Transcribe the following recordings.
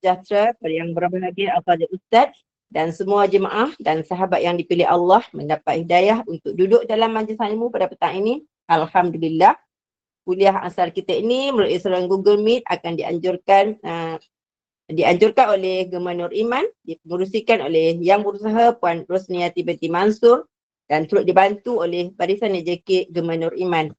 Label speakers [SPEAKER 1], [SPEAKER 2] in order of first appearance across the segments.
[SPEAKER 1] sejahtera pada yang berbahagia Al-Fadhil Ustaz dan semua jemaah dan sahabat yang dipilih Allah mendapat hidayah untuk duduk dalam majlis ilmu pada petang ini. Alhamdulillah. Kuliah asal kita ini melalui saluran Google Meet akan dianjurkan oleh Gema Nur Iman, dipengerusikan oleh Yang Berusaha Puan Rosniati binti Mansur dan turut dibantu oleh Barisan JK Gema Nur Iman.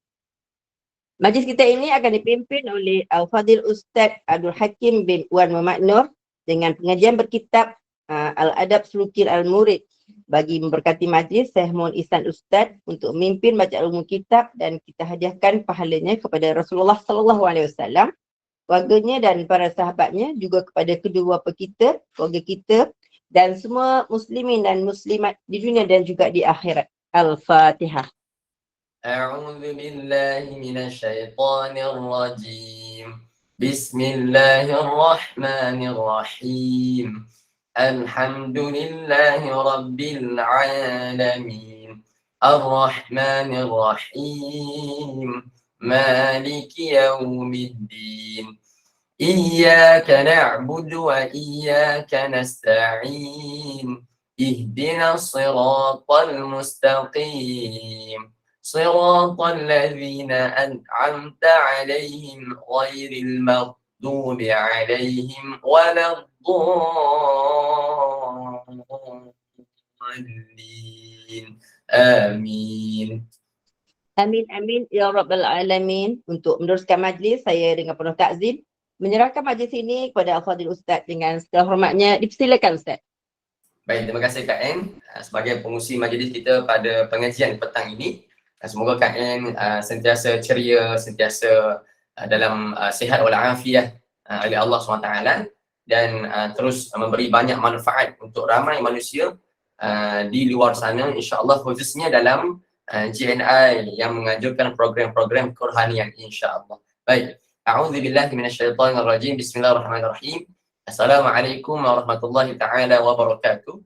[SPEAKER 1] Majlis kita ini akan dipimpin oleh Al-Fadhil Ustaz Abdul Hakim bin Wan Muhammad Nur dengan pengajian berkitab Al-Adab Sulukil Al-Murid. Bagi memberkati majlis, saya mohon ihsan Ustaz untuk memimpin bacaan ilmu kitab dan kita hadiahkan pahalanya kepada Rasulullah SAW, keluarganya dan para sahabatnya, juga kepada kedua bapa kita, keluarga kita dan semua muslimin dan muslimat di dunia dan juga di akhirat. Al-Fatihah.
[SPEAKER 2] أعوذ بالله من الشيطان الرجيم بسم الله الرحمن الرحيم الحمد لله رب العالمين الرحمن الرحيم مالك يوم الدين إياك نعبد وإياك نستعين اهدنا الصراط المستقيم صراط الذين أنعمت عليهم غير المغضوب عليهم ولا الضالين آمين.
[SPEAKER 1] Amin, amin, ya Rabbal Alamin. Untuk meneruskan majlis, saya dengan penuh takzim menyerahkan majlis ini kepada Al-Fadhil Ustaz dengan segala hormatnya. Dipersilakan Ustaz.
[SPEAKER 2] Baik, terima kasih Kak En sebagai pengurusi majlis kita pada pengajian petang ini. Semoga Kak En sentiasa ceria, sentiasa dalam sihat walafiat oleh Allah SWT dan terus memberi banyak manfaat untuk ramai manusia di luar sana, insya-Allah, khususnya dalam GNI yang menganjurkan program-program kerohanian, insya-Allah. Baik, a'udzubillahi minasyaitonirrajim. Bismillahirrahmanirrahim. Assalamualaikum warahmatullahi taala wabarakatuh.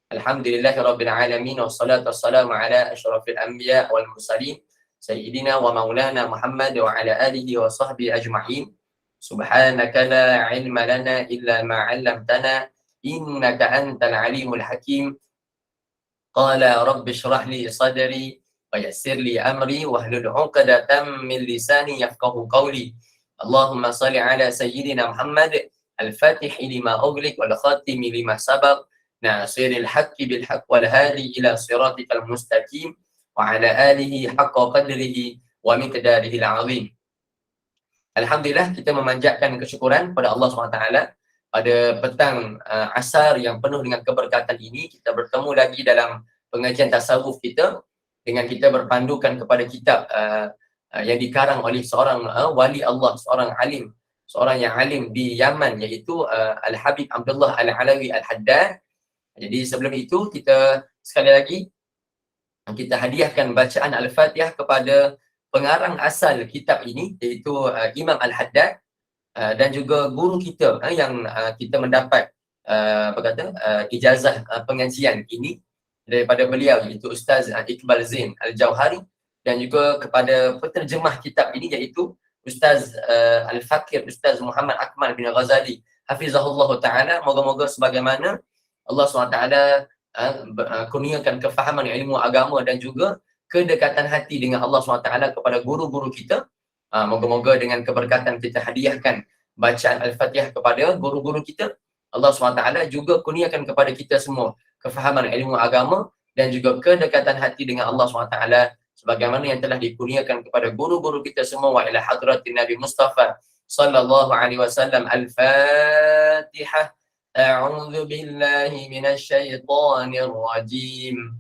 [SPEAKER 2] Alhamdulillahirabbil alamin wassalatu wassalamu ala asyrafil anbiya wal mursalin sayyidina wa maulana Muhammad wa ala alihi wa sahbihi ajma'in. Subhanaka la ilma lana illa ma 'allamtana innaka antal alimul hakim. Qala rabbi shrah li sadri wa yassir li amri wahlul 'uqdatam min lisani yafqahu qawli. Allahumma shalli ala sayyidina Muhammad al-fatih lima ughliq wal khatim lima sabaq nasiril haqqi bil haqq wal hadi ila siratikal mustaqim wa ala alihi haqqa qadrihi wa miqdarihi al-azim. Alhamdulillah, kita memanjatkan kesyukuran pada Allah SWT pada petang asar yang penuh dengan keberkatan ini. Kita bertemu lagi dalam pengajian tasawuf kita dengan kita berpandukan kepada kitab yang dikarang oleh seorang wali Allah, seorang alim, seorang yang alim di Yaman, iaitu Al-Habib Abdullah Al-Alawi Al-Haddad. Jadi sebelum itu kita sekali lagi kita hadiahkan bacaan Al-Fatihah kepada pengarang asal kitab ini, iaitu Imam Al-Haddad, dan juga guru kita yang kita mendapat ijazah pengajian ini daripada beliau, iaitu Ustaz Iqbal Zain Al-Jauhari, dan juga kepada penterjemah kitab ini, iaitu Ustaz Al-Fakir Ustaz Muhammad Akmal bin Ghazali Hafizahullah Ta'ala. Moga-moga sebagaimana Allah SWT kurniakan kefahaman ilmu agama dan juga kedekatan hati dengan Allah SWT kepada guru-guru kita. Moga-moga dengan keberkatan kita hadiahkan bacaan Al-Fatihah kepada guru-guru kita, Allah SWT juga kurniakan kepada kita semua kefahaman ilmu agama dan juga kedekatan hati dengan Allah SWT sebagaimana yang telah dikurniakan kepada guru-guru kita semua. Wa ila hadratin Nabi Mustafa sallallahu alaihi wasallam. Al-Fatihah. A'udzu billahi minasy syaithanir rajim.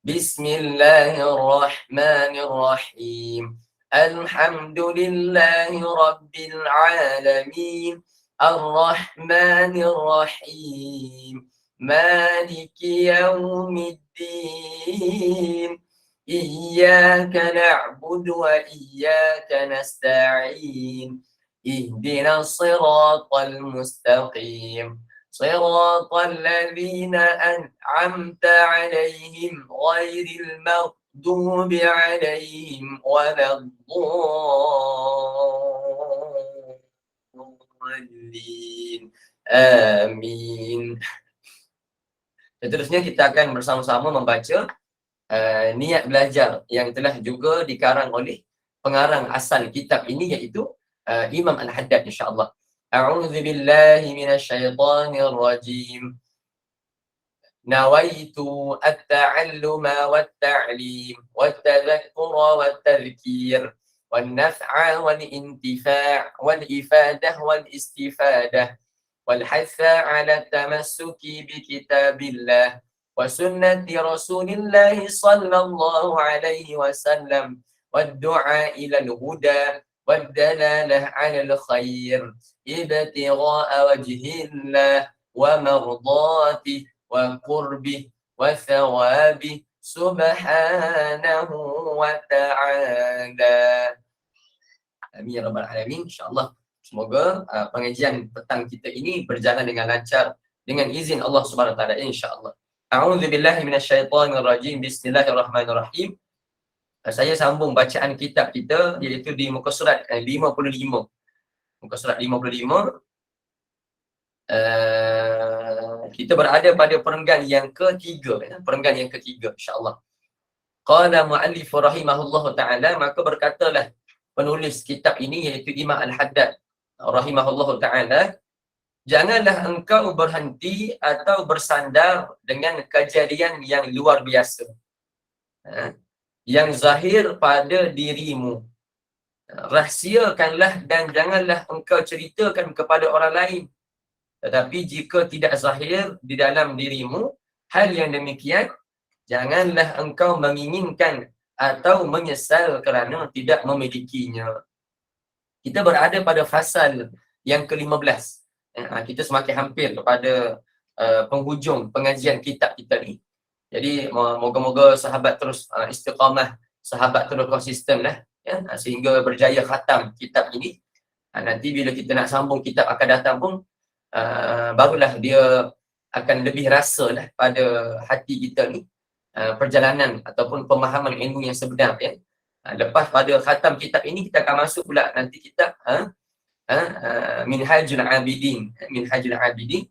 [SPEAKER 2] Bismillahirrahmanirrahim. Alhamdulillahi rabbil alamin. Ar-Rahmanir Rahim. Maliki yaumiddin. Iyyaka na'budu wa iyyaka nasta'in. اهدنا الصراط المستقيم صراط الذين أنعمت عليهم غير المغضوب عليهم ولا الضالين Amin. Seterusnya kita akan bersama-sama membaca niat belajar yang telah juga dikarang oleh pengarang asal kitab ini, iaitu Imam Al-Haddad, insya-Allah. A'udzu billahi minasyaitonir rajim. Nawaitu at-ta'alluma wat-ta'lim wat-tadhakkura wat-tadhkir wan-naf'a wal-intifa' wal-ifadah wal-istifadah wal-hath 'ala at-tamassuki bi kitabillah wa sunnati Rasulillah sallallahu alaihi wasallam wad-du'a ila al-huda wad-dalalah 'ala al-khair ibtigha'a wajhillah wa mardatihi wa qurbih wa thawabih subhanahu wa ta'ala. Amin ya rabbal alamin. InsyaAllah semoga pengajian petang kita ini berjalan dengan lancar dengan izin Allah Subhanahu wa taala, insya-Allah. A'udzu billahi minasyaitonir rajim. Bismillahirrahmanirrahim. Saya sambung bacaan kitab kita, iaitu di muka surat 55. Muka surat 55. Kita berada pada perenggan yang ketiga, perenggan yang ketiga, insya-Allah. Qala mu'allif rahimahullahu ta'ala, maka berkatalah penulis kitab ini, iaitu Imam Al-Haddad rahimahullahu ta'ala, janganlah engkau berhenti atau bersandar dengan kejadian yang luar biasa yang zahir pada dirimu. Rahsiakanlah dan janganlah engkau ceritakan kepada orang lain. Tetapi jika tidak zahir di dalam dirimu hal yang demikian, janganlah engkau menginginkan atau menyesal kerana tidak memilikinya. Kita berada pada fasal yang ke-15. Kita semakin hampir kepada penghujung pengajian kitab kita ni. Jadi moga-moga sahabat terus istiqamah, sahabat terus konsisten lah, ya, sehingga berjaya khatam kitab ini. Nanti bila kita nak sambung kitab akan datang pun, barulah dia akan lebih rasa lah pada hati kita ni perjalanan ataupun pemahaman ilmu yang sebenar, ya. Lepas pada khatam kitab ini, kita akan masuk pula nanti kitab Minhajul Abidin. Minhajul Abidin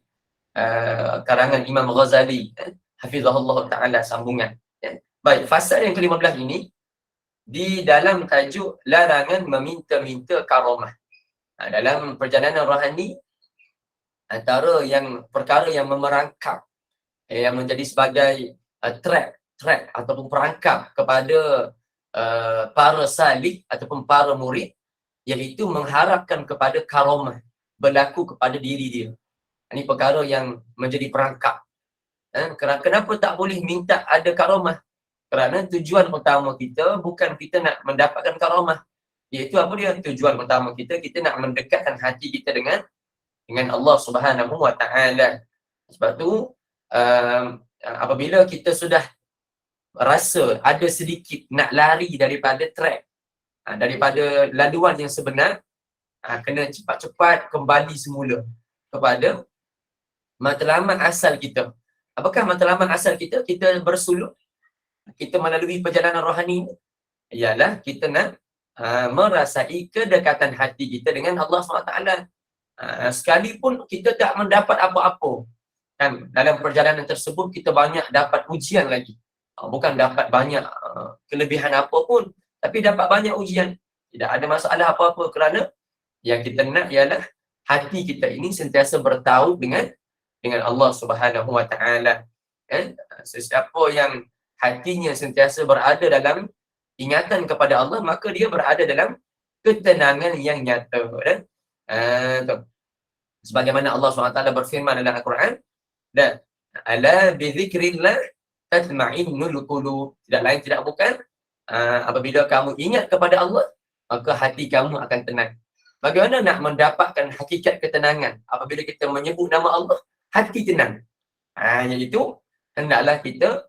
[SPEAKER 2] karangan Imam Ghazali, hafizahullah ta'ala, sambungan, ya. Baik, fasal yang ke-15 ini di dalam tajuk larangan meminta-minta karamah. Dalam perjalanan rohani, antara yang perkara yang memerangkap, yang menjadi sebagai track ataupun perangkap kepada para salik ataupun para murid, iaitu mengharapkan kepada karamah berlaku kepada diri dia. Ini perkara yang menjadi perangkap. Kenapa tak boleh minta ada karamah? Kerana tujuan utama kita bukan kita nak mendapatkan karamah. Iaitu apa dia? Tujuan utama kita nak mendekatkan hati kita dengan Allah Subhanahu wa ta'ala. Sebab tu apabila kita sudah rasa ada sedikit nak lari daripada track, daripada laluan yang sebenar, kena cepat-cepat kembali semula kepada matlamat asal kita. Apakah matlamat asal kita? Kita bersuluk, kita melalui perjalanan rohani ini, ialah kita nak merasai kedekatan hati kita dengan Allah SWT. Sekalipun kita tak mendapat apa-apa, kan, dalam perjalanan tersebut kita banyak dapat ujian lagi. Bukan dapat banyak kelebihan apa pun, tapi dapat banyak ujian. Tidak ada masalah apa-apa, kerana yang kita nak ialah hati kita ini sentiasa bertaut dengan Allah Subhanahu wa ta'ala. Sesiapa yang hatinya sentiasa berada dalam ingatan kepada Allah, maka dia berada dalam ketenangan yang nyata. Sebagaimana Allah SWT berfirman dalam Al-Quran, dan ala bi dzikrillah tatma'innul qulub. Tidak lain tidak bukan, apabila kamu ingat kepada Allah, maka hati kamu akan tenang. Bagaimana nak mendapatkan hakikat ketenangan? Apabila kita menyebut nama Allah, hati tenang. Iaitu hendaklah kita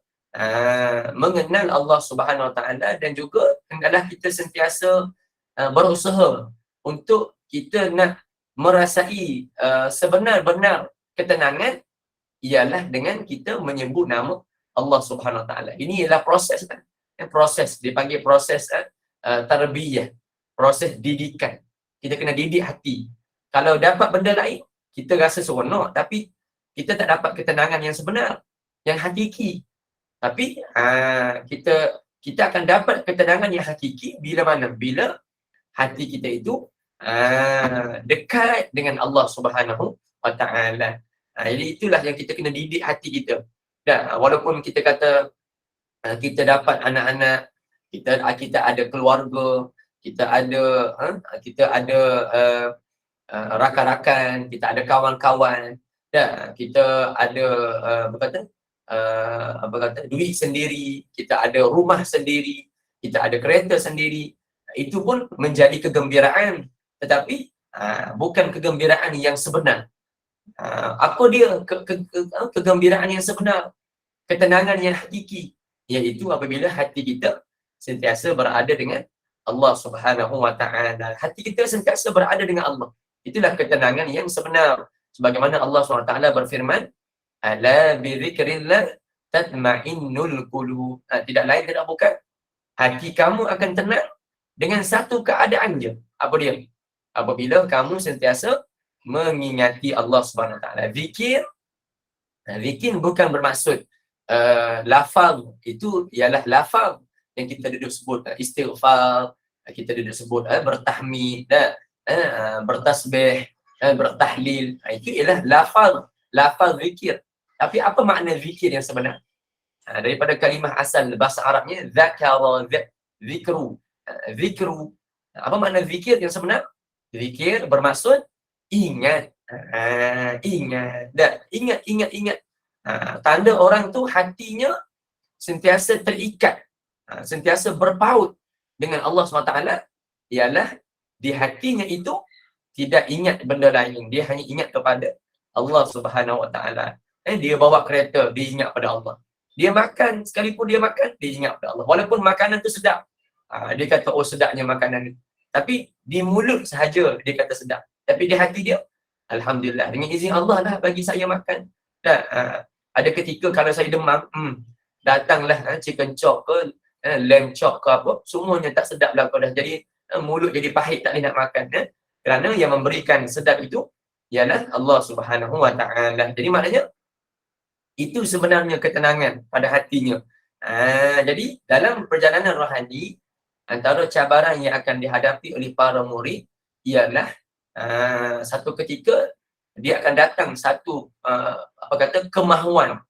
[SPEAKER 2] mengenal Allah Subhanahu Wa Taala, dan juga hendaklah kita sentiasa berusaha untuk kita nak merasai sebenar-benar ketenangan, ialah dengan kita menyebut nama Allah Subhanahu Wa Taala. Ini ialah proses, kan? Proses dipanggil proses tarbiyah, proses didikan. Kita kena didik hati. Kalau dapat benda lain, kita rasa seronok tapi kita tak dapat ketenangan yang sebenar, yang hakiki. Tapi kita akan dapat ketenangan yang hakiki bila mana? Bila hati kita itu dekat dengan Allah Subhanahu wa Ta'ala. Jadi itulah yang kita kena didik hati kita. Dan walaupun kita kata kita dapat anak-anak, kita ada keluarga, kita ada rakan-rakan, kita ada kawan-kawan, dan kita ada duit sendiri, kita ada rumah sendiri, kita ada kereta sendiri. Itu pun menjadi kegembiraan, tetapi bukan kegembiraan yang sebenar. Apa dia kegembiraan yang sebenar, ketenangan yang hakiki, iaitu apabila hati kita sentiasa berada dengan Allah Subhanahu wa Ta'ala. Hati kita sentiasa berada dengan Allah. Itulah ketenangan yang sebenar. Sebagaimana Allah SWT berfirman, ala bi dzikrillah tatma'innul qulub. Tidak lain tidak bukan, hati kamu akan tenang dengan satu keadaan je. Apa dia? Apabila kamu sentiasa mengingati Allah Subhanahu Wa Taala. Zikir bukan bermaksud lafaz. Itu ialah lafaz yang kita duduk sebut istighfar, kita duduk sebut bertahmid, bertasbih, bertahlil. Itu ialah lafaz zikir. Tapi apa makna zikir yang sebenar? Daripada kalimah asal bahasa Arabnya zakara, zikru. Apa makna zikir yang sebenar? Zikir bermaksud ingat. Ingat. Tanda orang tu hatinya sentiasa terikat, sentiasa berpaut dengan Allah SWT, ialah di hatinya itu tidak ingat benda lain, dia hanya ingat kepada Allah Subhanahu Wa Taala. Dia bawa kereta, dia ingat pada Allah. Dia makan, sekalipun dia makan, dia ingat pada Allah. Walaupun makanan tu sedap, dia kata oh sedapnya makanan ni. Tapi di mulut sahaja dia kata sedap. Tapi di hati dia, alhamdulillah, dengan izin Allah lah bagi saya makan. Dan ada ketika kalau saya demam, datanglah chicken chop ke, lamb chop ke apa, semuanya tak sedap lah. Dah jadi mulut jadi pahit, tak boleh nak makan. Kerana yang memberikan sedap itu ialah Allah Subhanahu Wa Ta'ala. Jadi maknanya itu sebenarnya ketenangan pada hatinya. Jadi dalam perjalanan rohani, antara cabaran yang akan dihadapi oleh para murid ialah satu ketika dia akan datang satu kemahuan,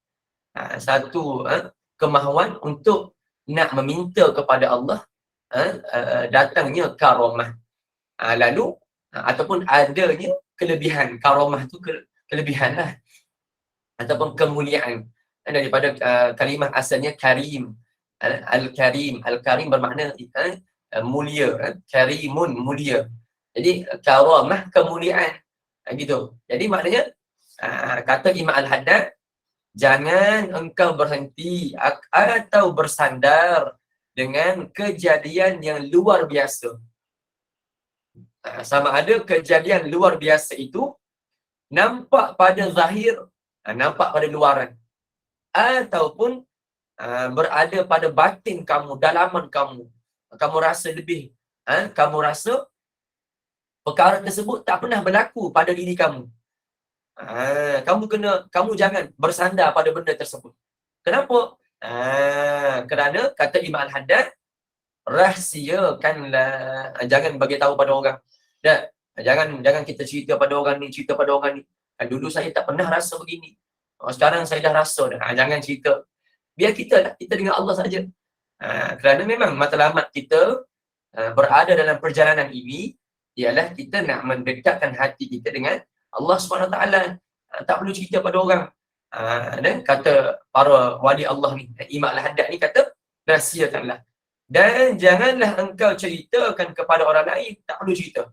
[SPEAKER 2] kemahuan untuk nak meminta kepada Allah datangnya karamah, lalu ataupun adanya kelebihan. Karamah tu kelebihan lah, ataupun kemuliaan. Daripada kalimah asalnya karim, al-karim. Al-karim bermakna mulia, karimun mulia. Jadi karamah kemuliaan, gitu. Jadi maknanya kata Imam Al-Haddad, jangan engkau berhenti atau bersandar dengan kejadian yang luar biasa. Sama ada kejadian luar biasa itu nampak pada zahir, nampak pada luaran, ataupun berada pada batin kamu, dalaman kamu. Kamu rasa lebih, kamu rasa perkara tersebut tak pernah berlaku pada diri kamu. Kamu jangan bersandar pada benda tersebut. Kenapa? Kerana kata Imam Al-Haddad, rahsiakanlah, jangan bagi tahu pada orang. Dan jangan kita cerita pada orang ni. Dulu saya tak pernah rasa begini, sekarang saya dah rasa dah. Jangan cerita. Biar kita dengan Allah saja. Kerana memang matlamat kita berada dalam perjalanan ini ialah kita nak mendekatkan hati kita dengan Allah SWT. Tak perlu cerita pada orang. Dan kata para wali Allah ni, Imam Al-Haddad ni kata, rahsiakanlah. Dan janganlah engkau ceritakan kepada orang lain. Tak perlu cerita.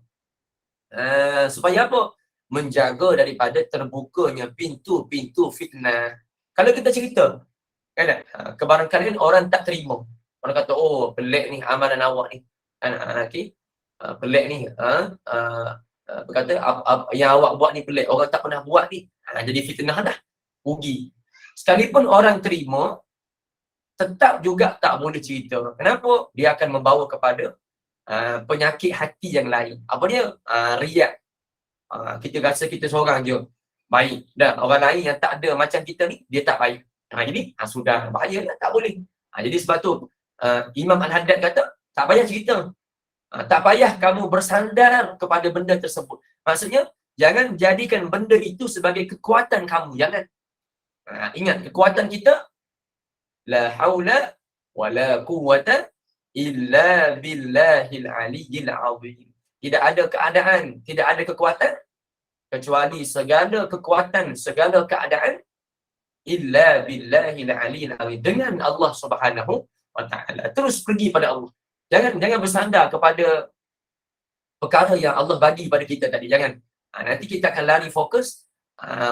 [SPEAKER 2] Supaya apa? Menjaga daripada terbukanya pintu-pintu fitnah. Kalau kita cerita, kan, kebarangkalian orang tak terima. Orang kata, oh pelik ni amalan awak ni. Pelik ni, berkata yang awak buat ni pelik, orang tak pernah buat ni. Jadi fitnah dah, rugi. Sekalipun orang terima, tetap juga tak boleh cerita. Kenapa? Dia akan membawa kepada penyakit hati yang lain. Apa dia? Riak. Kita rasa kita seorang je baik. Dan orang lain yang tak ada macam kita ni, dia tak baik. Jadi sudah bahaya lah, tak boleh. Jadi sebab tu Imam Al-Haddad kata, tak payah cerita. Tak payah kamu bersandar kepada benda tersebut. Maksudnya, jangan jadikan benda itu sebagai kekuatan kamu. Jangan. Ingat, kekuatan kita, la haula wa la quwwata illa billahil aliyyil azim. Tidak ada keadaan, tidak ada kekuatan kecuali segala kekuatan, segala keadaan illa billahil aliyyil azim, dengan Allah Subhanahu wa taala. Terus pergi pada Allah. Jangan bersandar kepada perkara yang Allah bagi pada kita tadi. Jangan. Nanti kita akan lari fokus.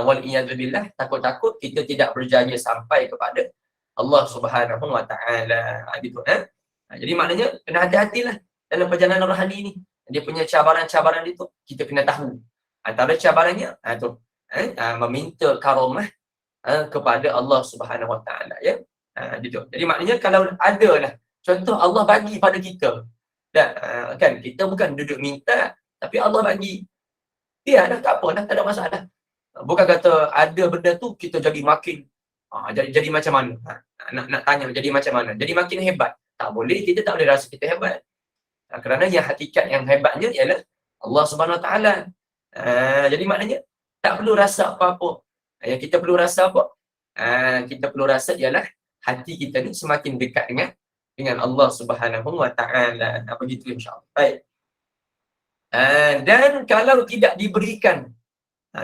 [SPEAKER 2] Wal iyadzubillah, takut-takut kita tidak berjaya sampai kepada Allah Subhanahu wa taala. Gitu jadi maknanya kena hati-hatilah dalam perjalanan rohani ni. Dia punya cabaran-cabaran itu kita kena tahu. Antara cabarannya meminta karamah kepada Allah Subhanahu wa taala, ya. Gitu. Jadi maknanya kalau ada lah contoh Allah bagi pada kita. Dan kan kita bukan duduk minta, tapi Allah bagi. Dia dah tak apa dah, tak ada masalah. Bukan kata ada benda tu kita jadi makin jadi macam mana. Nak tanya jadi macam mana? Jadi makin hebat. Tak boleh, kita tak boleh rasa kita hebat. Kerana yang hakikat yang hebatnya ialah Allah Subhanahu Wa Taala. Jadi maknanya tak perlu rasa apa-apa. Yang kita perlu rasa apa? Kita perlu rasa ialah hati kita ni semakin dekat dengan Allah Subhanahu Wa Taala. Begitu insya-Allah. Baik. Dan kalau tidak diberikan,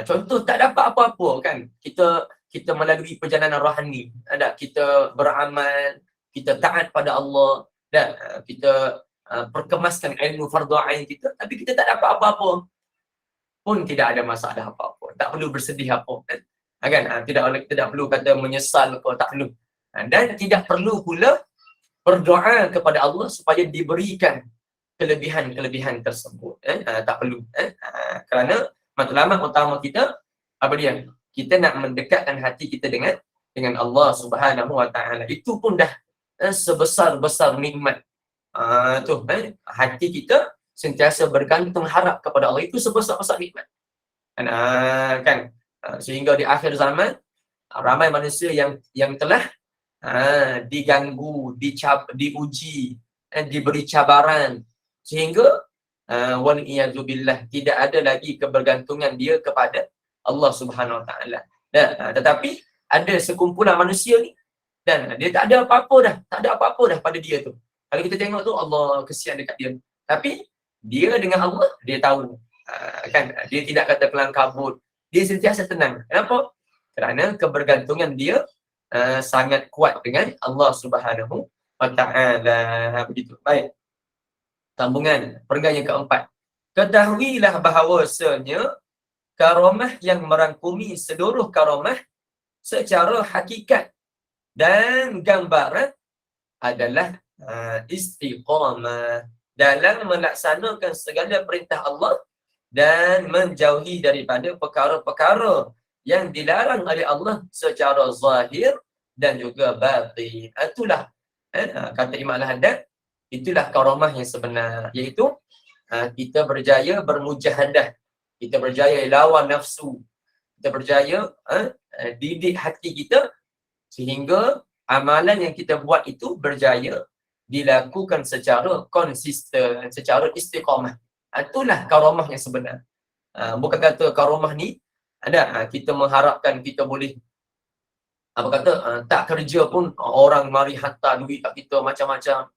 [SPEAKER 2] contoh tak dapat apa-apa kan, kita melalui perjalanan rohani, kita beramal, kita taat pada Allah, dan kita perkemaskan ilmu fardu ain kita, tapi kita tak dapat apa-apa pun tidak ada masalah apa-apa. Tak perlu bersedih apa kan? Tidak perlu kata menyesal ke, tak perlu. Dan tidak perlu pula berdoa kepada Allah supaya diberikan kelebihan-kelebihan tersebut. Tak perlu. Kerana matlamat utama kita apa dia? Kita nak mendekatkan hati kita dengan Allah Subhanahu Wa Taala. Itu pun dah sebesar-besar nikmat. Hati kita sentiasa bergantung harap kepada Allah, itu sebesar-besar nikmat. Kan? Sehingga di akhir zaman ramai manusia yang telah diganggu, diuji, diberi cabaran, sehingga wal iyadzubillah tidak ada lagi kebergantungan dia kepada Allah Subhanahu Wa Taala. Tetapi ada sekumpulan manusia ni dan dia tak ada apa-apa dah pada dia tu. Kalau kita tengok tu Allah kesian dekat dia. Tapi dia dengan Allah dia tahu. Kan, dia tidak kata kelang kabut. Dia sentiasa tenang. Kenapa? Kerana kebergantungan dia sangat kuat dengan Allah Subhanahu Wa Taala. Begitu. Baik. Sambungan perenggan yang keempat. Ketahuilah bahawasanya karamah yang merangkumi seluruh karamah secara hakikat dan gambaran adalah istiqamah dalam melaksanakan segala perintah Allah dan menjauhi daripada perkara-perkara yang dilarang oleh Allah secara zahir dan juga batin. Itulah kata Imam Al-Haddad, itulah karamah yang sebenar, iaitu kita berjaya bermujahadah, kita berjaya lawan nafsu, kita berjaya didik hati kita sehingga amalan yang kita buat itu berjaya dilakukan secara konsisten, secara istiqamah. Itulah karamah yang sebenar. Bukan kata karamah ni kita mengharapkan kita boleh tak kerja pun orang mari hantar duit kat kita macam-macam,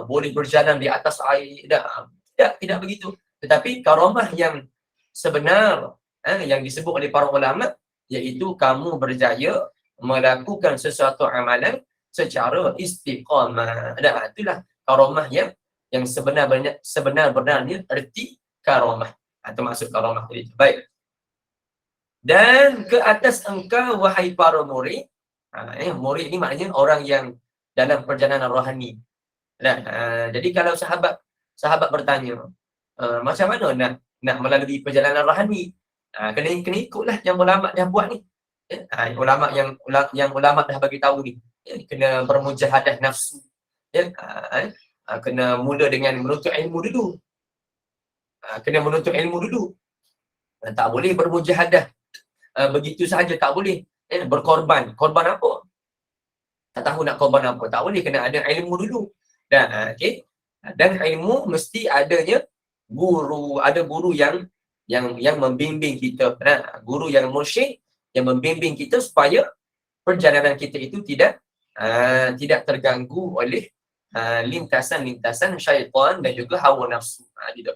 [SPEAKER 2] boleh berjalan di atas air, tidak begitu. Tetapi karamah yang sebenar yang disebut oleh para ulama, iaitu kamu berjaya melakukan sesuatu amalan secara istiqamah. Itulah karamah yang sebenar-benarnya erti karamah. Itu maksud karamah tadi. Baik. Dan ke atas engkau wahai para murid. Murid ni maknanya orang yang dalam perjalanan rohani. Jadi kalau sahabat bertanya, macam mana nak melalui perjalanan rohani? Kena ikutlah yang ulama dah buat ni. Ulama yang ulama dah bagi tahu ni. Kena bermujahadah nafsu. Kena mula dengan menuntut ilmu dulu. Tak boleh bermujahadah begitu sahaja, tak boleh. Berkorban. Korban apa? Tak tahu nak korban apa. Tak boleh, kena ada ilmu dulu. Dan okey. Dan ilmu mesti adanya guru, ada guru yang membimbing kita. Guru yang mursyid yang membimbing kita supaya perjalanan kita itu tidak terganggu oleh lintasan-lintasan syaitan dan juga hawa nafsu. Gitu.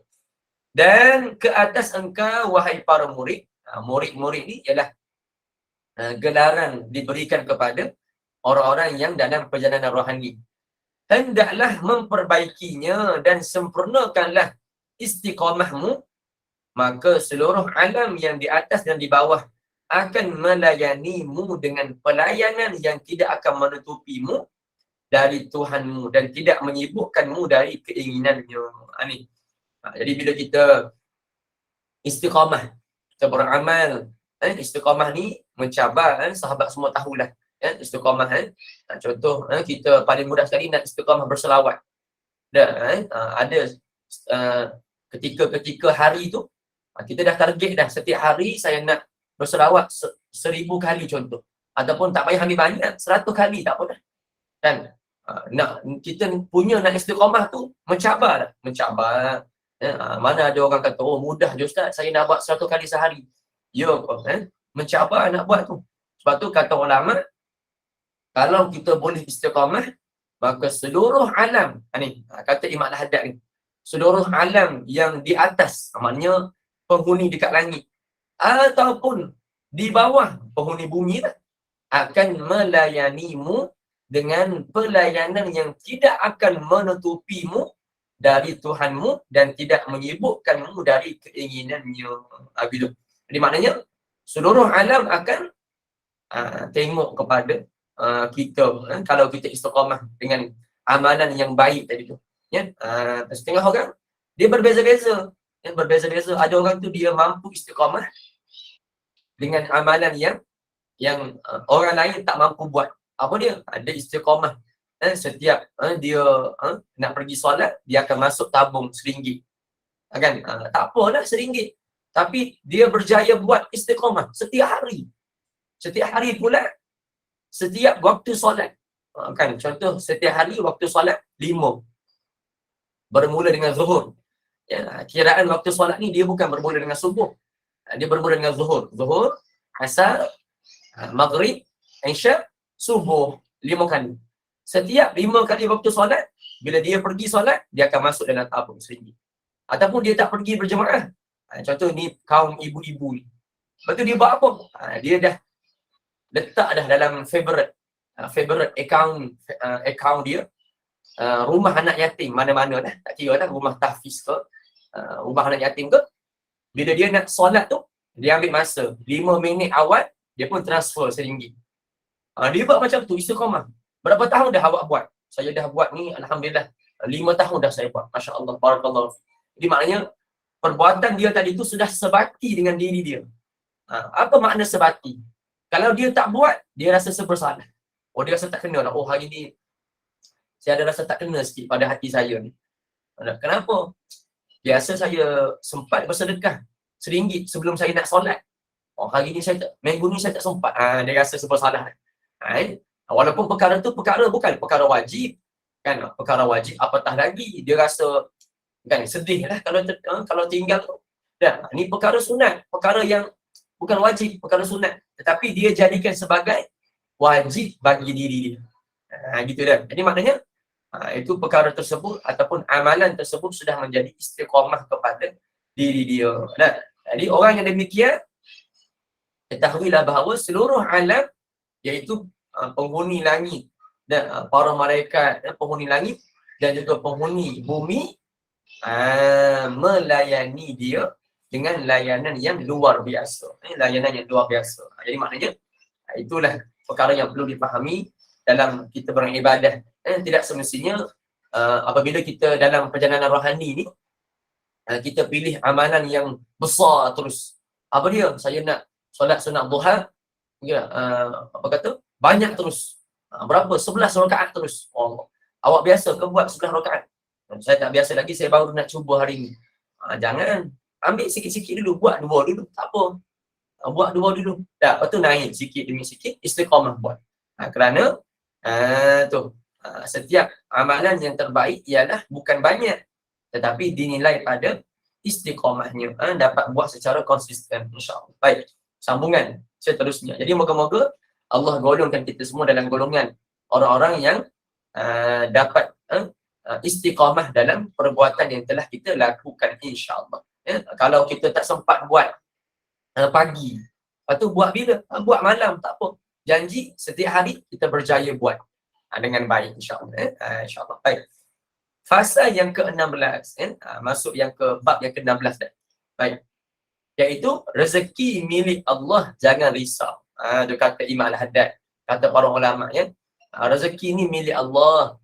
[SPEAKER 2] Dan ke atas engkau wahai para murid. Murid-murid ni ialah gelaran diberikan kepada orang-orang yang dalam perjalanan rohani. Hendaklah memperbaikinya dan sempurnakanlah istiqamahmu, maka seluruh alam yang di atas dan di bawah akan melayanimu dengan pelayanan yang tidak akan menutupimu dari Tuhanmu dan tidak menyibukkanmu dari keinginannya. Jadi bila kita istiqamah, kita beramal, istiqamah ni mencabar, sahabat semua tahulah. Istiqamah, contoh kita paling mudah sekali nak istiqamah berselawat. Ada ketika hari tu kita dah target dah, setiap hari saya nak berselawat 1000 kali contoh, ataupun tak payah ambil banyak, 100 kali tak apa dah. Dan nak kita punya nak istiqamah tu mencabar. Mana ada orang kata, oh mudah je Ustaz, saya nak buat 100 kali sehari. Ya, mencabar nak buat tu. Sebab tu kata ulama, kalau kita boleh istiqamah, maka seluruh alam, kata Imam Al-Haddad ni, seluruh alam yang di atas, maknanya penghuni dekat langit, ataupun di bawah penghuni bumi lah, akan melayanimu dengan pelayanan yang tidak akan menutupimu dari Tuhanmu dan tidak menyibukkanmu dari keinginannya. Gitu. Jadi maknanya seluruh alam akan tengok kepada kita, kalau kita istiqamah dengan amalan yang baik tadi tu. Setengah orang dia berbeza-beza. Ada orang tu dia mampu istiqamah dengan amalan yang orang lain tak mampu buat. Apa dia? Ada istiqamah. Setiap dia nak pergi solat, dia akan masuk tabung RM1. Kan? Tak apalah RM1. Tapi dia berjaya buat istiqamah setiap hari. Setiap hari pula, setiap waktu solat. Kan? Contoh, setiap hari waktu solat 5. Bermula dengan zuhur. Kiraan waktu solat ni dia bukan bermula dengan subuh. Dia bermula dengan zuhur. Zuhur, asar, maghrib, isya, subuh. 5 kali. Setiap 5 kali waktu solat, bila dia pergi solat, dia akan masuk dalam tabung RM1. Ataupun dia tak pergi berjemaah. Contoh ni kaum ibu-ibu ni. Lepas tu dia buat apa? Dia dah letak dah dalam favorite account dia, rumah anak yatim mana-mana dah. Tak kira dah rumah tahfiz ke, rumah anak yatim ke. Bila dia nak solat tu, dia ambil masa 5 minit awal, dia pun transfer RM1. Dia buat macam tu, istiqamah. Berapa tahun dah awak buat? Saya dah buat ni, Alhamdulillah 5 tahun dah saya buat. Masya Allah, barakallahu. Jadi maknanya perbuatan dia tadi tu sudah sebati dengan diri dia. Apa makna sebati? Kalau dia tak buat, dia rasa bersalah. Oh, dia rasa tak kena lah. Oh, hari ni saya ada rasa tak kena sikit pada hati saya ni. Kenapa? Biasa saya sempat bersedekah RM1 sebelum saya nak solat. Oh, hari ni saya tak, minggu ni saya tak sempat. Dia rasa bersalah. Walaupun perkara tu bukan perkara wajib. Kan? Perkara wajib apatah lagi. Dia rasa kan sedih lah kalau tinggal tu. Ni perkara sunat. Perkara yang bukan wajib, perkara sunat. Tetapi dia jadikan sebagai wajib bagi diri dia. Gitu dah. Jadi maknanya itu perkara tersebut ataupun amalan tersebut sudah menjadi istiqamah kepada diri dia. Jadi orang yang demikian, ketahuilah bahawa seluruh alam, iaitu penghuni langit dan para malaikat, penghuni langit dan juga penghuni bumi, melayani dia dengan layanan yang luar biasa. Layanan yang luar biasa. Jadi maknanya itulah perkara yang perlu dipahami dalam kita beribadah. Tidak semestinya apabila kita dalam perjalanan rohani ni, kita pilih amalan yang besar terus. Apa dia? Saya nak solat sunat duha, apa kata? Banyak terus. Berapa? 11 rakaat terus. Oh, awak biasa ke buat 11 rakaat? Saya tak biasa lagi, saya baru nak cuba hari ni. Jangan. ambil sikit-sikit dulu, buat dua dulu, tak apa. Buat dua dulu. Dah, lepas tu naik sikit demi sikit, istiqamah buat. Kerana setiap amalan yang terbaik ialah bukan banyak, tetapi dinilai pada istiqamahnya. Dapat buat secara konsisten, insya-Allah. Baik, sambungan seterusnya. Jadi moga-moga Allah golongkan kita semua dalam golongan orang-orang yang dapat istiqamah dalam perbuatan yang telah kita lakukan, insya-Allah. Kalau kita tak sempat buat pagi, lepas tu buat bila? Buat malam, tak apa. Janji setiap hari kita berjaya buat dengan baik, insya-Allah. Insya-Allah. Baik. Fasa yang ke-16, masuk yang ke bab yang ke-16 dah. Baik. Iaitu rezeki milik Allah, jangan risau. Dia kata Imam Al-Haddad, kata para ulama, ya. Rezeki ni milik Allah.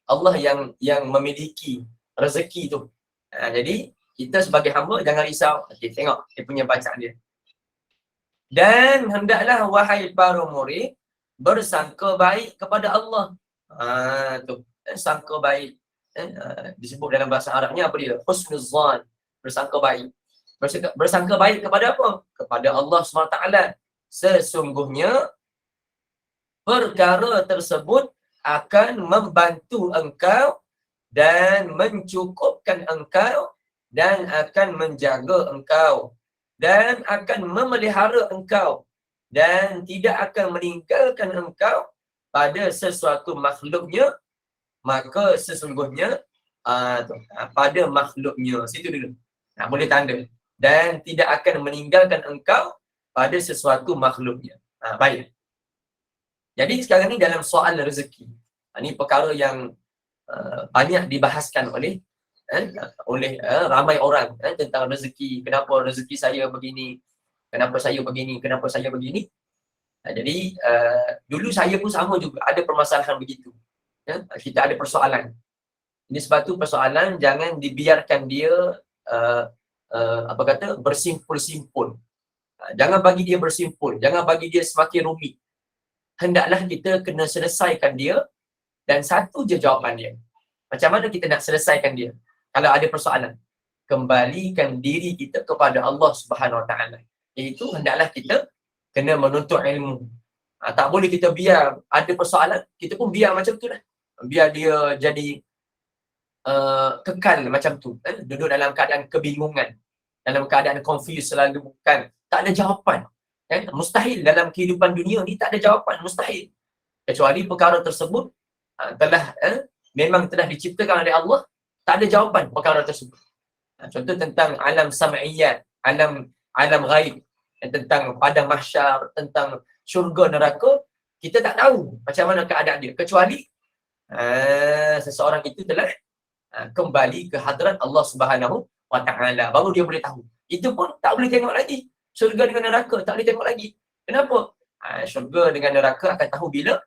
[SPEAKER 2] Allah yang memiliki rezeki tu. Jadi kita sebagai hamba jangan risau. Okay, tengok dia punya bacaan dia. Dan hendaklah wahai para murid bersangka baik kepada Allah. Tu sangka baik. Disebut dalam bahasa Arabnya apa dia? Husnuzan. Bersangka baik. Bersangka baik kepada apa? Kepada Allah SWT. Sesungguhnya perkara tersebut akan membantu engkau dan mencukupkan engkau dan akan menjaga engkau dan akan memelihara engkau dan tidak akan meninggalkan engkau pada sesuatu makhluknya, maka sesungguhnya pada makhluknya. Situ dulu. Boleh tanda. Dan tidak akan meninggalkan engkau pada sesuatu makhluknya. Baik. Jadi sekarang ni dalam soal rezeki. Ini perkara yang banyak dibahaskan oleh ramai orang tentang rezeki. Kenapa rezeki saya begini? Kenapa saya begini? Kenapa saya begini? Jadi dulu saya pun sama juga, ada permasalahan begitu. Kita ada persoalan. Ini sebab tu persoalan jangan dibiarkan dia bersimpul-simpul. Jangan bagi dia bersimpul, jangan bagi dia semakin rumit. Hendaklah kita kena selesaikan dia dan satu je jawapan dia. Macam mana kita nak selesaikan dia? Kalau ada persoalan, kembalikan diri kita kepada Allah Subhanahu Wa Taala. Iaitu hendaklah kita kena menuntut ilmu. Tak boleh kita biar ada persoalan, kita pun biar macam tu lah. Biar dia jadi kekal macam tu. Duduk dalam keadaan kebingungan, dalam keadaan confused selalu, bukan. Tak ada jawapan. Mustahil dalam kehidupan dunia ni, tak ada jawapan, mustahil. Kecuali perkara tersebut memang telah diciptakan oleh Allah, tak ada jawapan perkara tersebut. Contoh tentang alam sam'iyat, alam ghaib, tentang padang mahsyar, tentang syurga neraka, kita tak tahu macam mana keadaan dia, kecuali seseorang itu telah kembali ke hadrat Allah Subhanahu Wa Taala, baru dia boleh tahu. Itu pun tak boleh tengok lagi. Syurga dengan neraka tak boleh tengok lagi. Kenapa? Syurga dengan neraka akan tahu bila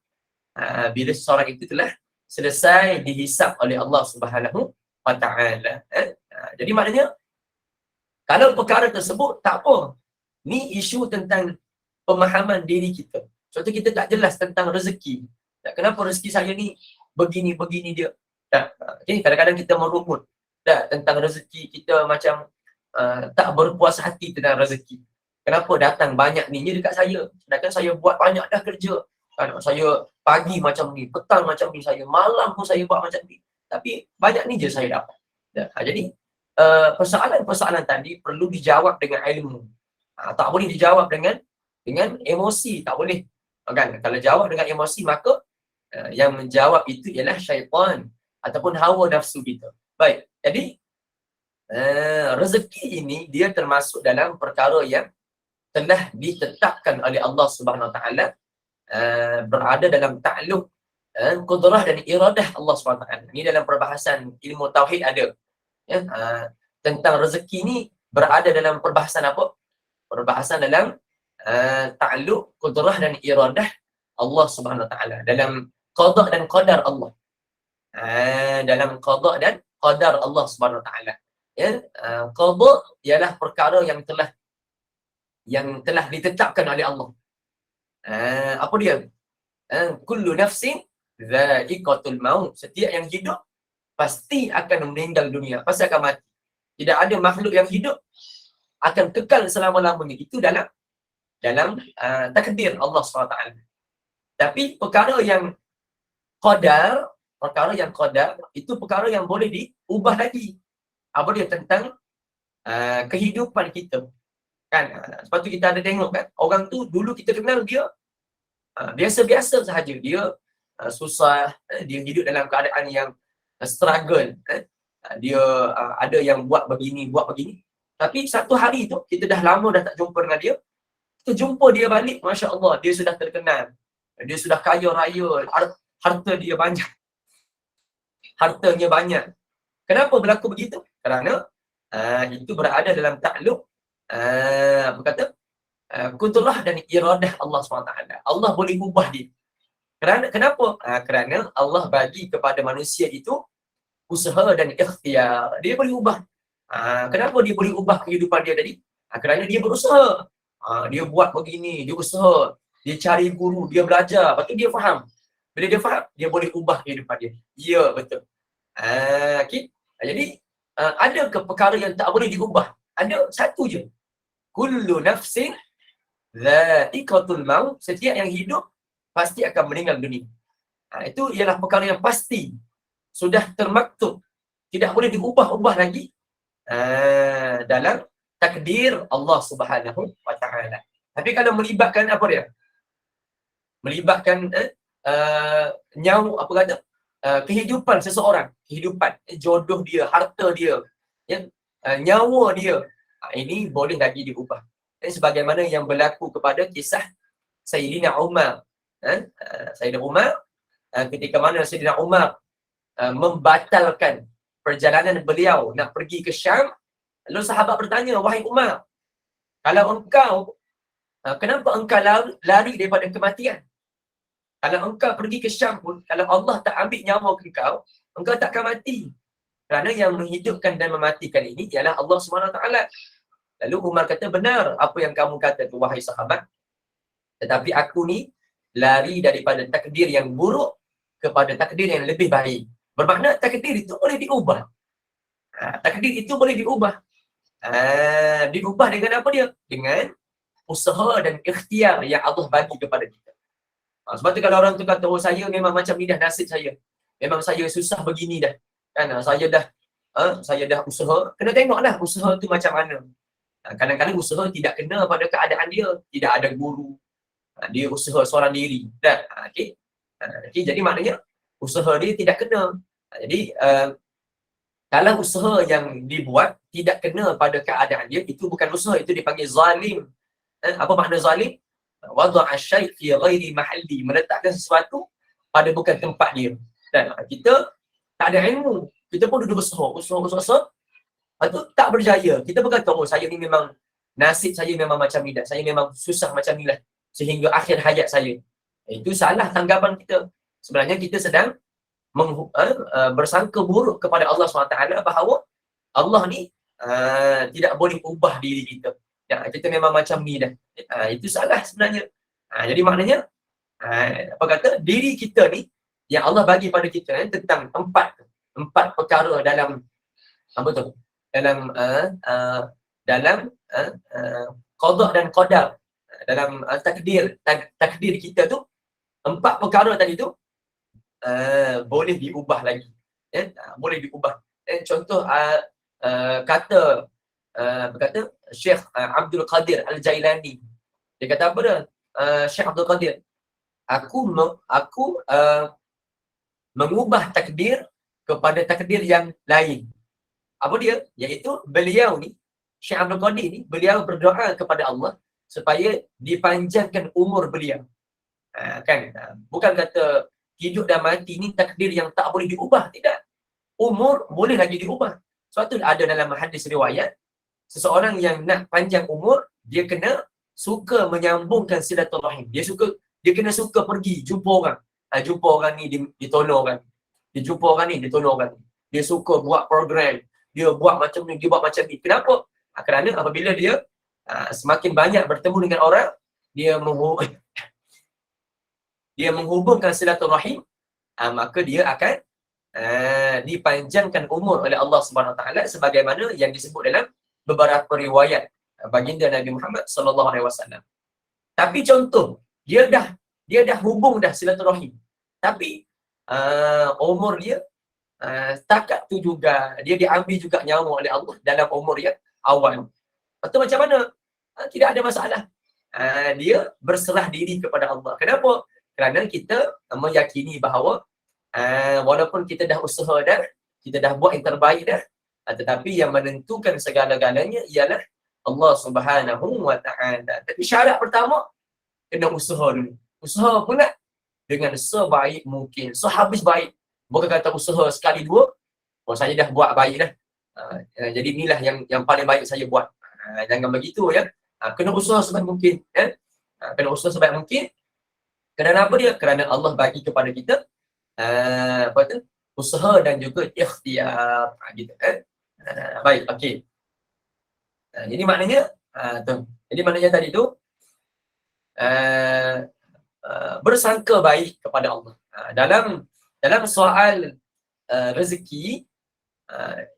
[SPEAKER 2] seseorang itu telah selesai dihisap oleh Allah Subhanahu Wa Taala. Jadi maknanya kalau perkara tersebut tak apa. Ni isu tentang pemahaman diri kita. Contoh kita tak jelas tentang rezeki. Kenapa rezeki saya ni begini dia. Okay, kadang-kadang kita merumut tentang rezeki kita, macam tak berpuas hati tentang rezeki. Kenapa datang banyak ni dekat saya? Sedangkan saya buat banyak dah kerja. Saya pagi macam ni, petang macam ni, saya malam pun saya buat macam ni. Tapi banyak ni je saya dapat. Jadi persoalan-persoalan tadi perlu dijawab dengan ilmu. Tak boleh dijawab dengan emosi, tak boleh. Kan? Kalau jawab dengan emosi, maka yang menjawab itu ialah syaitan ataupun hawa nafsu kita. Baik, jadi rezeki ini dia termasuk dalam perkara yang telah ditetapkan oleh Allah Subhanahu Wa Taala, berada dalam takluk qudrah dan iradah Allah Subhanahu Wa Taala. Ini dalam perbahasan ilmu tauhid ada. Tentang rezeki ni berada dalam perbahasan apa? Perbahasan dalam takluk qudrah dan iradah Allah Subhanahu Wa Taala, dalam qada dan qadar Allah. Dalam qada dan qadar Allah Subhanahu Wa Taala. Qada ialah perkara yang telah ditetapkan oleh Allah. Apa dia? Kullu nafsin dha'iqatul maut. Setiap yang hidup pasti akan meninggal dunia, pasti akan mati. Tidak ada makhluk yang hidup akan kekal selama-lamanya. Itu dalam takdir Allah SWT. Tapi perkara yang qadar itu perkara yang boleh diubah lagi. Apa dia tentang kehidupan kita. Kan? Sebab tu kita ada tengok kan, orang tu dulu kita kenal dia biasa-biasa sahaja. Dia susah, dia hidup dalam keadaan yang struggle. Dia ada yang buat begini. Tapi satu hari tu, kita dah lama dah tak jumpa dengan dia, kita jumpa dia balik, Masya Allah, dia sudah terkenal. Dia sudah kaya raya, harta dia banyak. Hartanya banyak. Kenapa berlaku begitu? Kerana itu berada dalam takluk kudrah dan iradah Allah SWT. Allah boleh ubah dia. Kenapa? Kerana Allah bagi kepada manusia itu usaha dan ikhtiar. Dia boleh ubah. Kenapa dia boleh ubah kehidupan dia tadi? Kerana dia berusaha. Dia buat begini, dia usaha, dia cari guru, dia belajar, lepas tu dia faham. Bila dia faham, dia boleh ubah kehidupan dia. Ya, betul. Okay. Jadi, ada ke perkara yang tak boleh diubah? Ada satu je. Kullu nafsin dha'iqatul maut. Setiap yang hidup pasti akan meninggal dunia. Itu ialah perkara yang pasti. Sudah termaktub. Tidak boleh diubah-ubah lagi dalam takdir Allah Subhanahu wa Ta'ala. Tapi kalau melibatkan apa dia? Melibatkan nyawa, apa kata? Kehidupan seseorang, kehidupan, jodoh dia, harta dia, ya, nyawa dia, ini boleh lagi diubah. Sebagaimana yang berlaku kepada kisah Sayyidina Umar. Sayyidina Umar, ketika mana Sayyidina Umar membatalkan perjalanan beliau nak pergi ke Syam, lalu sahabat bertanya, wahai Umar, kalau engkau, kenapa engkau lari daripada kematian? Kalau engkau pergi ke Syam pun, kalau Allah tak ambil nyawa engkau, engkau takkan mati. Kerana yang menghidupkan dan mematikan ini ialah Allah SWT. Lalu Umar kata, benar apa yang kamu kata tu, wahai sahabat. Tetapi aku ni lari daripada takdir yang buruk kepada takdir yang lebih baik. Bermakna takdir itu boleh diubah. Takdir itu boleh diubah. Diubah dengan apa dia? Dengan usaha dan ikhtiar yang Allah bagi kepada kita. Sebab tu kalau orang tu kata, oh saya memang macam ni dah nasib saya. Memang saya susah begini dah. Kan? Saya dah usaha. Kena tengoklah usaha tu macam mana. Kadang-kadang usaha tidak kena pada keadaan dia. Tidak ada guru. Dia usaha seorang diri. Okay? Jadi maknanya usaha dia tidak kena. Jadi kalau usaha yang dibuat tidak kena pada keadaan dia, itu bukan usaha, itu dipanggil zalim. Apa makna zalim? Wada'a syai' fi ghairi mahalli, meletakkan sesuatu pada bukan tempat dia. Dan kita tak ada ilmu, kita pun duduk usaha, itu tak berjaya. Kita berkata, oh saya ni memang nasib saya memang macam ni dah, saya memang susah macam ni lah sehingga akhir hayat saya. Itu salah tanggapan kita. Sebenarnya kita sedang bersangka buruk kepada Allah SWT bahawa Allah ni tidak boleh ubah diri kita. Kita memang macam ni dah. Itu salah sebenarnya. Jadi maknanya apa kata, diri kita ni yang Allah bagi pada kita tentang empat perkara dalam apa tu? Dalam qada dan qadar. Dalam takdir kita tu, empat perkara tadi tu boleh diubah lagi. Boleh diubah. Contoh kata Syekh Abdul Qadir Al-Jailani. Dia kata apa dia? Syekh Abdul Qadir, aku mengubah takdir kepada takdir yang lain. Apa dia? Iaitu beliau ni, Syekh Abdul Qadir ni, beliau berdoa kepada Allah supaya dipanjangkan umur beliau. Kan? Bukan kata hidup dan mati ni takdir yang tak boleh diubah. Tidak. Umur boleh lagi diubah. Sebab tu ada dalam hadis riwayat, seseorang yang nak panjang umur, dia kena suka menyambungkan silaturahim. Dia kena suka pergi jumpa orang. Jumpa orang ni ditolong orang. Dia jumpa orang ni ditolong orang. Dia suka buat program. Dia buat macam ni, dia buat macam ni. Kenapa? Kerana apabila dia semakin banyak bertemu dengan orang, dia menghubungkan silaturahim, maka dia akan dipanjangkan umur oleh Allah Subhanahu Wa Taala sebagaimana yang disebut dalam beberapa riwayat baginda Nabi Muhammad sallallahu alaihi wasallam. Tapi contoh, dia dah hubung dah silaturahim. Tapi umur dia setakat tu juga dia diambil juga nyawa oleh Allah dalam umur yang awal. Lepas tu macam mana? Tidak ada masalah. Dia berserah diri kepada Allah. Kenapa? Kerana kita meyakini bahawa walaupun kita dah usaha dah, kita dah buat yang terbaik dah, tetapi yang menentukan segala-galanya ialah Allah Subhanahu Wa Taala. Tapi syarat pertama kena usaha dulu. Usaha pula dengan sebaik mungkin, sehabis baik. Bukan kata usaha sekali dua, saya dah buat baik dah. Jadi inilah yang paling baik saya buat. Jangan begitu ya. Kena usaha sebaik mungkin ya. Kena usaha sebaik mungkin. Kerana apa dia? Kerana Allah bagi kepada kita apa tu? Usaha dan juga ikhtiar gitu baik, okey. Jadi maknanya jadi maknanya tadi tu bersangka baik kepada Allah. Dalam soal rezeki,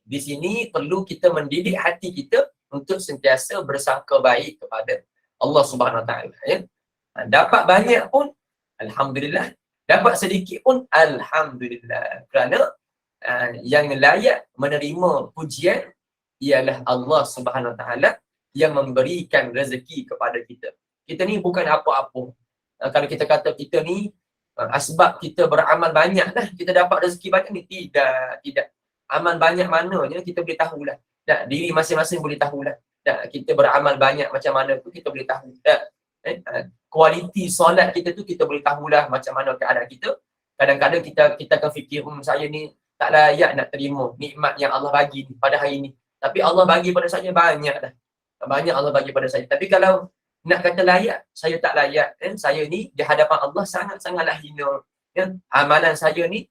[SPEAKER 2] di sini perlu kita mendidik hati kita untuk sentiasa bersangka baik kepada Allah Subhanahu Wa Taala ya. Dapat banyak pun alhamdulillah, dapat sedikit pun alhamdulillah. Kerana yang layak menerima pujian ialah Allah Subhanahu Wa Taala yang memberikan rezeki kepada kita. Kita ni bukan apa-apa. Kalau kita kata kita ni sebab kita beramal banyak dah kita dapat rezeki banyak ni, tidak. Amal banyak mananya kita boleh tahulah. Tak, diri masing-masing boleh tahulah. Tak, kita beramal banyak macam mana tu kita boleh tahu. Tak, kualiti solat kita tu kita boleh tahulah macam mana keadaan kita. Kadang-kadang kita akan fikir saya ni tak layak nak terima nikmat yang Allah bagi pada hari ni. Tapi Allah bagi pada saya banyak dah. Banyak Allah bagi pada saya. Tapi kalau nak kata layak, saya tak layak. Saya ni di hadapan Allah sangat-sangatlah hina. Amalan saya ni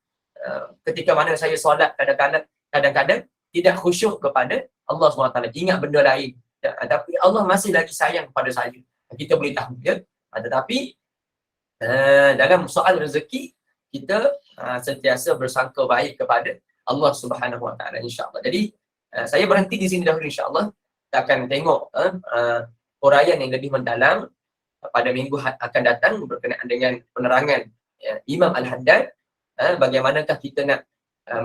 [SPEAKER 2] ketika mana saya solat kadang-kadang tidak khusyuk kepada Allah SWT. Ingat benda lain. Tapi Allah masih lagi sayang pada saya. Kita boleh tahu ya. Tetapi dalam soal rezeki kita sentiasa bersangka baik kepada Allah Subhanahu Wa Taala insya-Allah. Jadi saya berhenti di sini dahulu insya-Allah. Kita akan tengok huraian yang lebih mendalam pada minggu akan datang berkenaan dengan penerangan Imam Al-Haddad. Bagaimanakah kita nak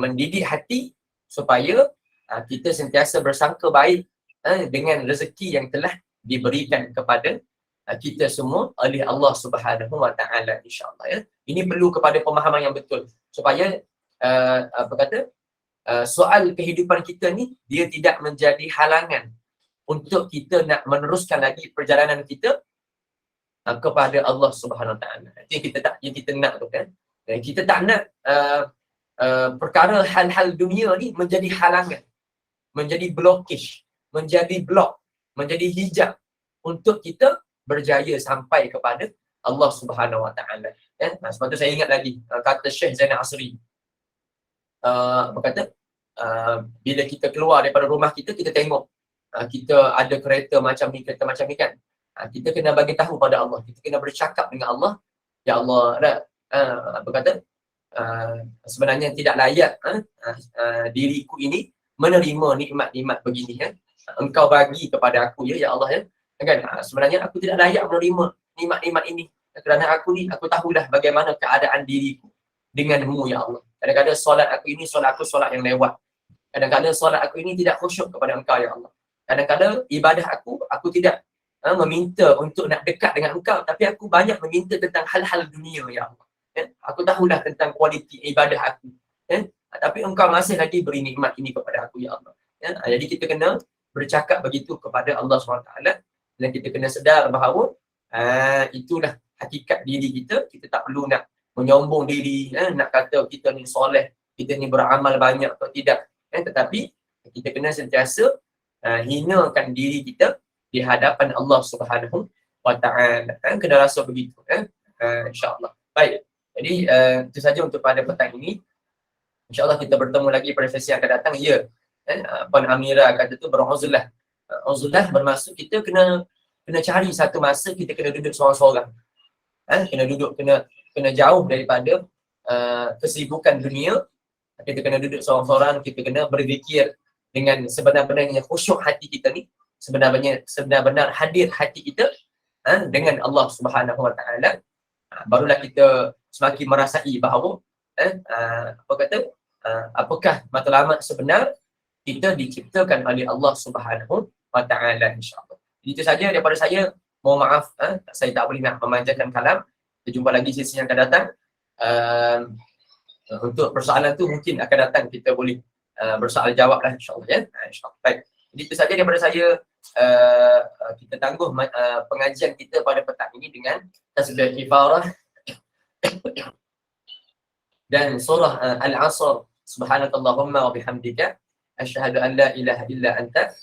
[SPEAKER 2] mendidik hati supaya kita sentiasa bersangka baik dengan rezeki yang telah diberikan kepada kita semua oleh Allah Subhanahu Wa Taala insya-Allah ya. Ini perlu kepada pemahaman yang betul supaya soal kehidupan kita ni dia tidak menjadi halangan untuk kita nak meneruskan lagi perjalanan kita kepada Allah Subhanahu Wa Taala. Itu yang kita nak tu kan. Kita tak nak perkara hal-hal dunia ni menjadi halangan, menjadi blockage, menjadi blok, menjadi hijab untuk kita berjaya sampai kepada Allah Subhanahu Wa Taala. Sebab tu saya ingat lagi kata Syekh Zainal Asri. Berkata bila kita keluar daripada rumah kita tengok kita ada kereta macam ni kan. Kita kena bagi tahu pada Allah. Kita kena bercakap dengan Allah. Ya Allah, berkata sebenarnya tidak layak diriku ini menerima nikmat-nikmat begini ya. Engkau bagi kepada aku ya Allah ya. Kan sebenarnya aku tidak layak menerima nikmat-nikmat ini kerana aku tahulah bagaimana keadaan diriku denganmu ya Allah. Kadang-kadang solat aku ini solat yang lewat. Kadang-kadang solat aku ini tidak khusyuk kepada engkau ya Allah. Kadang-kadang ibadah aku tidak meminta untuk nak dekat dengan engkau, tapi aku banyak meminta tentang hal-hal dunia ya Allah. Aku tahulah tentang kualiti ibadah aku. Tapi engkau masih lagi beri nikmat ini kepada aku ya Allah. Jadi kita kena bercakap begitu kepada Allah SWT dan kita kena sedar bahawa itulah hakikat diri kita. Kita tak perlu nak menyombong diri, nak kata kita ni soleh, kita ni beramal banyak atau tidak. Tetapi kita kena sentiasa hinakan diri kita di hadapan Allah Subhanahu Wa Taala. Kena rasa begitu insya-Allah. Baik. Jadi itu saja untuk pada petang ini. InsyaAllah kita bertemu lagi pada sesi yang akan datang. Ya, Puan Amira kata tu beruzlah. Uzlah bermaksud kita kena cari satu masa kita kena duduk seorang-seorang. Kena duduk, kena jauh daripada kesibukan dunia. Kita kena duduk seorang-seorang, kita kena berzikir dengan sebenar-benarnya khusyuk hati kita ni, sebenar-benar hadir hati kita dengan Allah Subhanahu Wa Taala. Barulah kita semakin merasai bahawa apakah matlamat sebenar kita diciptakan oleh Allah Subhanahu Wa Taala, insya-Allah. Itu saja daripada saya. Mohon maaf, saya tak boleh nak memanjangkan kalam. Kita jumpa lagi sesi yang akan datang. Untuk persoalan tu mungkin akan datang kita boleh bersoal jawab lah, insya-Allah ya. InsyaAllah. Baik. Jadi itu saja daripada saya. Kita tangguh pengajian kita pada petang ini dengan tasbih kifarah dan surah Al-Asr. Subhanakallahumma wa bihamdika asyhadu an la ilaha illa anta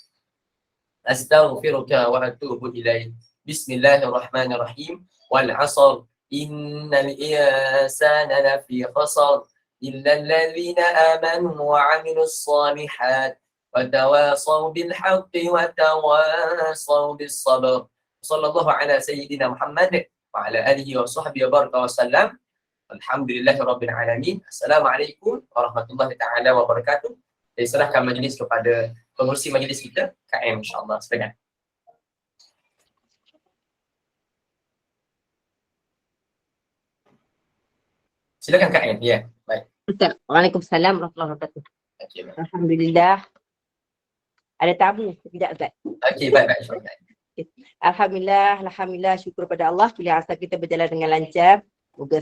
[SPEAKER 2] astaghfiruka wa atubu ilaik. Bismillahirrahmanirrahim. Wal 'asr innal insana lafi khusr illa alladhina amanu wa 'amilus shalihat wa tawasaw bil haqqi wa tawasaw bis sabr. Sallallahu ala sayyidina Muhammad wa ala alihi wa sahbihi wa baraka wa sallam. Alhamdulillahirabbil alamin. Assalamualaikum warahmatullahi taala wabarakatuh. Saya serahkan majlis kepada pengurusi majlis kita, KM, insya-Allah. Silakan. Silakan KM. Ya, baik.
[SPEAKER 1] Waalaikumsalam warahmatullahi wabarakatuh.
[SPEAKER 2] Okey, baik.
[SPEAKER 1] Alhamdulillah. Ada tamu tidak, Ustaz?
[SPEAKER 2] Okey, baik.
[SPEAKER 1] Alhamdulillah, syukur pada Allah bila asal kita berjalan dengan lancar. Moga